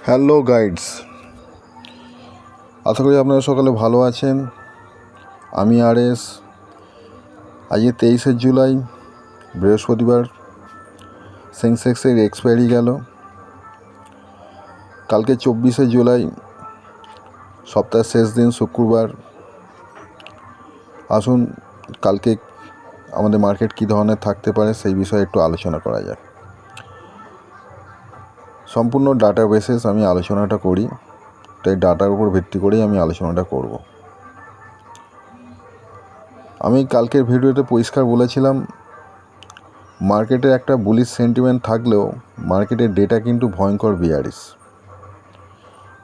Hello guides, আশা করি আপনারা সকালে ভালো আছেন। আমি আরএস। আজকে 23শে জুলাই, বৃহস্পতিবার। সেন্সেক্সের এক্সপায়ারি গেল। কালকে 24শে জুলাই, সপ্তাহের শেষ দিন, শুক্রবার। আসুন কালকে আমাদের মার্কেট কী ধরনের থাকতে পারে সেই বিষয়ে একটু আলোচনা করা যাক। সম্পূর্ণ ডাটা বেসিস আমি আলোচনাটা করি, তাই ডাটার উপর ভিত্তি করেই আমি আলোচনাটা করব। আমি কালকের ভিডিওতে পরিষ্কার বলেছিলাম, মার্কেটে একটা বুলিশ সেন্টিমেন্ট থাকলেও মার্কেটের ডেটা কিন্তু ভয়ঙ্কর বিয়ারিশ।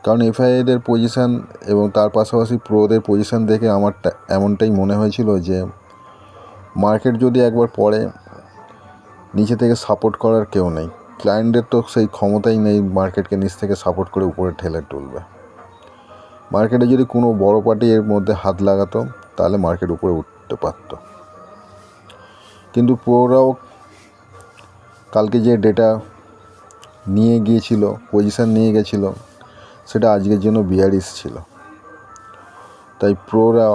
কারণ এফআইআইদের পজিশান এবং তার পাশাপাশি প্রোদের পজিশান দেখে আমার এমনটাই মনে হয়েছিল যে মার্কেট যদি একবার পড়ে, নিচে থেকে সাপোর্ট করার কেউ নেই। ক্লায়েন্টদের তো সেই ক্ষমতাই নেই মার্কেটকে নিচ থেকে সাপোর্ট করে উপরে ঠেলে তুলবে। মার্কেটে যদি কোনো বড় পার্টি এর মধ্যে হাত লাগাতো তাহলে মার্কেট উপরে উঠতে পারত। কিন্তু প্রোরাও কালকে যে ডেটা নিয়ে গিয়েছিল, পজিশান নিয়ে গেছিলো, সেটা আজকের জন্য বিয়ারিশ ছিল। তাই প্রোরা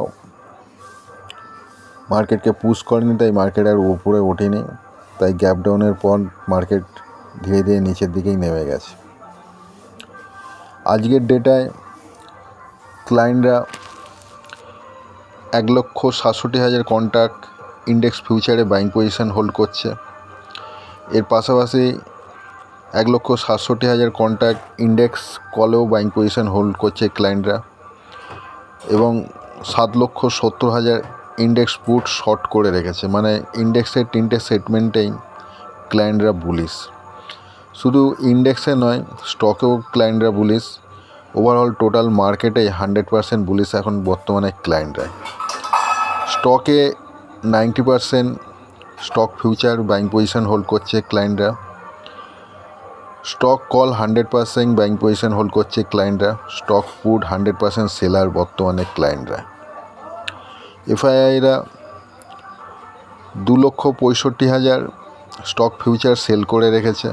মার্কেটকে পুশ করেনি, তাই মার্কেট আর উপরে ওঠেনি। তাই গ্যাপ ডাউনের পর মার্কেট ধীরে ধীরে নিচের দিকেই নেমে গেছে। আজকের ডেটায় ক্লায়েন্টরা 1,67,000 কন্ট্রাক্ট ইন্ডেক্স ফিউচারে বাইং পজিশন হোল্ড করছে। এর পাশাপাশি 1,67,000 কন্ট্রাক্ট ইন্ডেক্স কলেও বাইং পজিশন হোল্ড করছে ক্লায়েন্টরা, এবং 7,70,000 ইন্ডেক্স পুট শর্ট করে রেখেছে। মানে ইন্ডেক্সের 3টে সেগমেন্টেই ক্লায়েন্টরা বুলিশ। শুধু ইন্ডেক্সে নয়, স্টকেও ক্লায়েন্টরা বুলিশ। ওভারঅল টোটাল মার্কেটেই 100% বুলিশ এখন বর্তমানে ক্লায়েন্টরা। স্টকে 90% stock future buying position hold করছে ক্লায়েন্টরা। Stock call 100% buying position hold করছে ক্লায়েন্টরা। স্টক পুট 100% সেলার বর্তমানে ক্লায়েন্টরা। এফআইআইরা 2,65,000 স্টক ফিউচার সেল করে রেখেছে।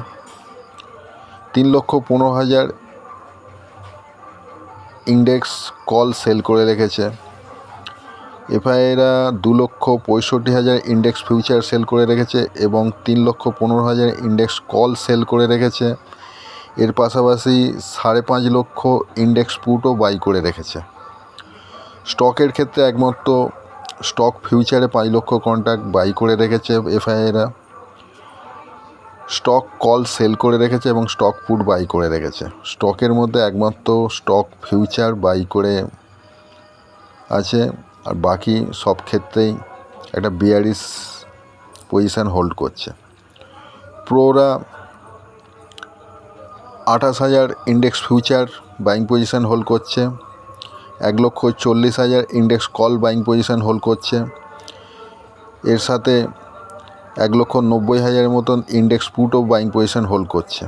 3,15,000 ইন্ডেক্স কল সেল করে রেখেছে। এফআইআইরা 2,65,000 ইন্ডেক্স ফিউচার সেল করে রেখেছে এবং 3,15,000 ইন্ডেক্স কল সেল করে রেখেছে। এর পাশাপাশি 5.5 লক্ষ ইন্ডেক্স পুটও বাই করে রেখেছে। স্টকের ক্ষেত্রে একমাত্র স্টক ফিউচারে 5 লক্ষ কন্ট্রাক্ট বাই করে রেখেছে এফআইআইরা। স্টক কল সেল করে রেখেছে এবং স্টক পুট বাই করে রেখেছে। স্টকের মধ্যে একমাত্র স্টক ফিউচার বাই করে আছে, আর বাকি সব ক্ষেত্রেই একটা বিয়ারিশ পজিশান হোল্ড করছে। প্রোরা 28,000 index future buying position hold করছে। 1,40,000 index call buying position hold করছে। এর সাথে 1,90,000 মতন ইন্ডেক্স পুটও বাইং পজিশান হোল্ড করছে।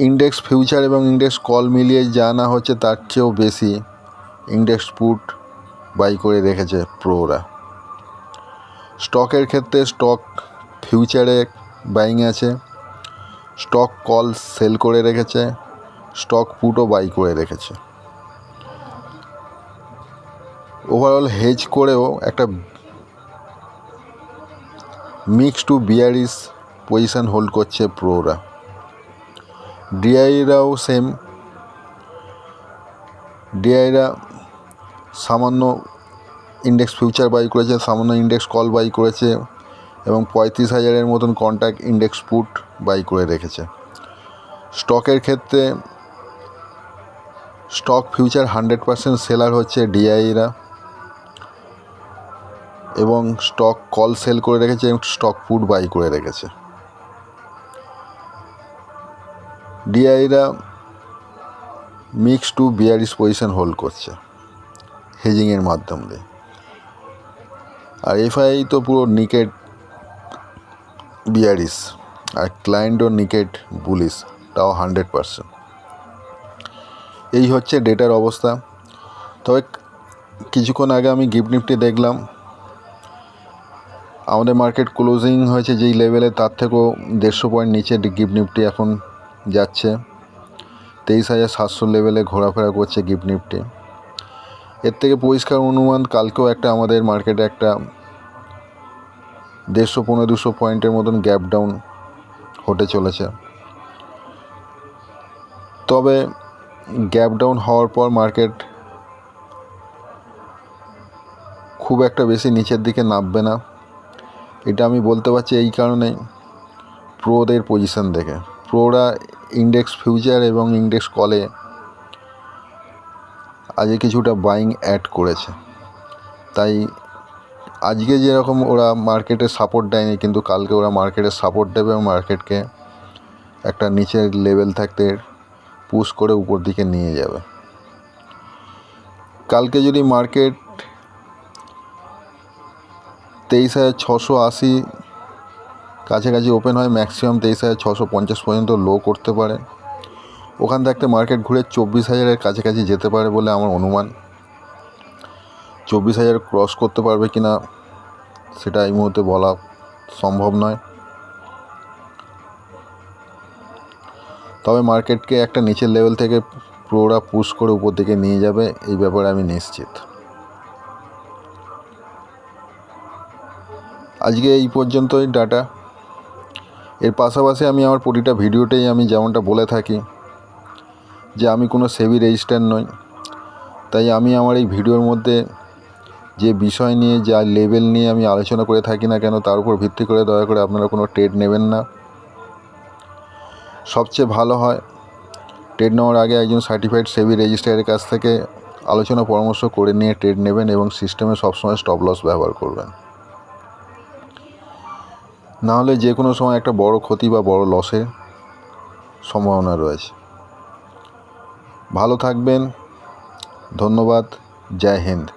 ইন্ডেক্স ফিউচার এবং ইন্ডেক্স কল মিলিয়ে যা না হচ্ছে তার চেয়েও বেশি ইন্ডেক্স পুট বাই করে রেখেছে প্রোরা। স্টকের ক্ষেত্রে স্টক ফিউচারে বাইং আছে, স্টক কল সেল করে রেখেছে, স্টক পুটও বাই করে রেখেছে। ওভারঅল হেজ করেও একটা mix to bearish position hold করছে প্রোরা। ডিআইরাও সেম। ডিআইরা সামান্য ইন্ডেক্স ফিউচার বাই করেছে, সামান্য ইন্ডেক্স কল বাই করেছে এবং 35,000 মতন কন্ট্রাক্ট ইন্ডেক্স পুট বাই করে রেখেছে। স্টকের ক্ষেত্রে স্টক ফিউচার 100% সেলার হচ্ছে ডিআইরা, এবং স্টক কল সেল করে রেখেছে এবং স্টক পুট বাই করে রেখেছে। ডিআইরা mix to bearish position hold করছে হেজিংয়ের মাধ্যমে। আর এফআই তো পুরো নিকেট বিয়ারিশ, আর ক্লায়েন্টও নিকেট বুলিশ, তাও 100%। এই হচ্ছে ডেটার অবস্থা। তবে কিছুক্ষণ আগে আমি গিফট নিফটি দেখলাম, আমাদের মার্কেট ক্লোজিং হয়েছে যেই লেভেলে তার থেকেও 150 পয়েন্ট নিচে গিফট নিফটি এখন যাচ্ছে। 23,700 লেভেলে ঘোরাফেরা করছে গিফট নিফটি। এর থেকে পরিষ্কার অনুমান কালকেও একটা আমাদের মার্কেটে একটা 150-200 পয়েন্টের মতন গ্যাপ ডাউন হতে চলেছে। তবে গ্যাপ ডাউন হওয়ার পর মার্কেট খুব একটা বেশি নিচের দিকে নামবে না, এটা আমি বলতে পারছি এই কারণেই প্রোদের পজিশন দেখে। প্রোরা ইন্ডেক্স ফিউচার এবং ইন্ডেক্স কলে আজকে কিছুটা বাইং অ্যাড করেছে, তাই আজকে যেরকম ওরা মার্কেটে সাপোর্ট দেয়নি, কিন্তু কালকে ওরা মার্কেটে সাপোর্ট দেবে এবং মার্কেটকে একটা নিচের লেভেল থাকতে পুশ করে উপর দিকে নিয়ে যাবে। কালকে যদি মার্কেট 23,680 কাছাকাছি ওপেন হয়, ম্যাক্সিমাম 23,650 পর্যন্ত লো করতে পারে। ওখান থাকতে মার্কেট ঘুরে 24,000-এর কাছাকাছি যেতে পারে বলে আমার অনুমান। 24,000 ক্রস করতে পারবে কি না সেটা এই মুহূর্তে বলা সম্ভব নয়, তবে মার্কেটকে একটা নিচের লেভেল থেকে প্রোরা পুশ করে উপর দিকে নিয়ে যাবে, এই ব্যাপারে আমি নিশ্চিত। আজকে এই পর্যন্তই ডাটা। এর পাশাপাশি আমি আমার প্রতিটা ভিডিওতেই আমি যেমনটা বলে থাকি যে আমি কোনো সেবি রেজিস্টার নই, তাই আমি আমার এই ভিডিওর মধ্যে যে বিষয় নিয়ে যা লেভেল নিয়ে আমি আলোচনা করে থাকি না কেন, তার উপর ভিত্তি করে দয়া করে আপনারা কোনো ট্রেড নেবেন না। সবচেয়ে ভালো হয় ট্রেড নেওয়ার আগে একজন সার্টিফাইড সেবি রেজিস্ট্রারের কাছ থেকে আলোচনা পরামর্শ করে নিয়ে ট্রেড নেবেন এবং সিস্টেমে সবসময় স্টপ লস ব্যবহার করবেন, নাহলে যে কোনো সময় একটা বড় ক্ষতি বা বড় লসের সম্ভাবনা রয়েছে। ভালো থাকবেন, ধন্যবাদ, জয় হিন্দ।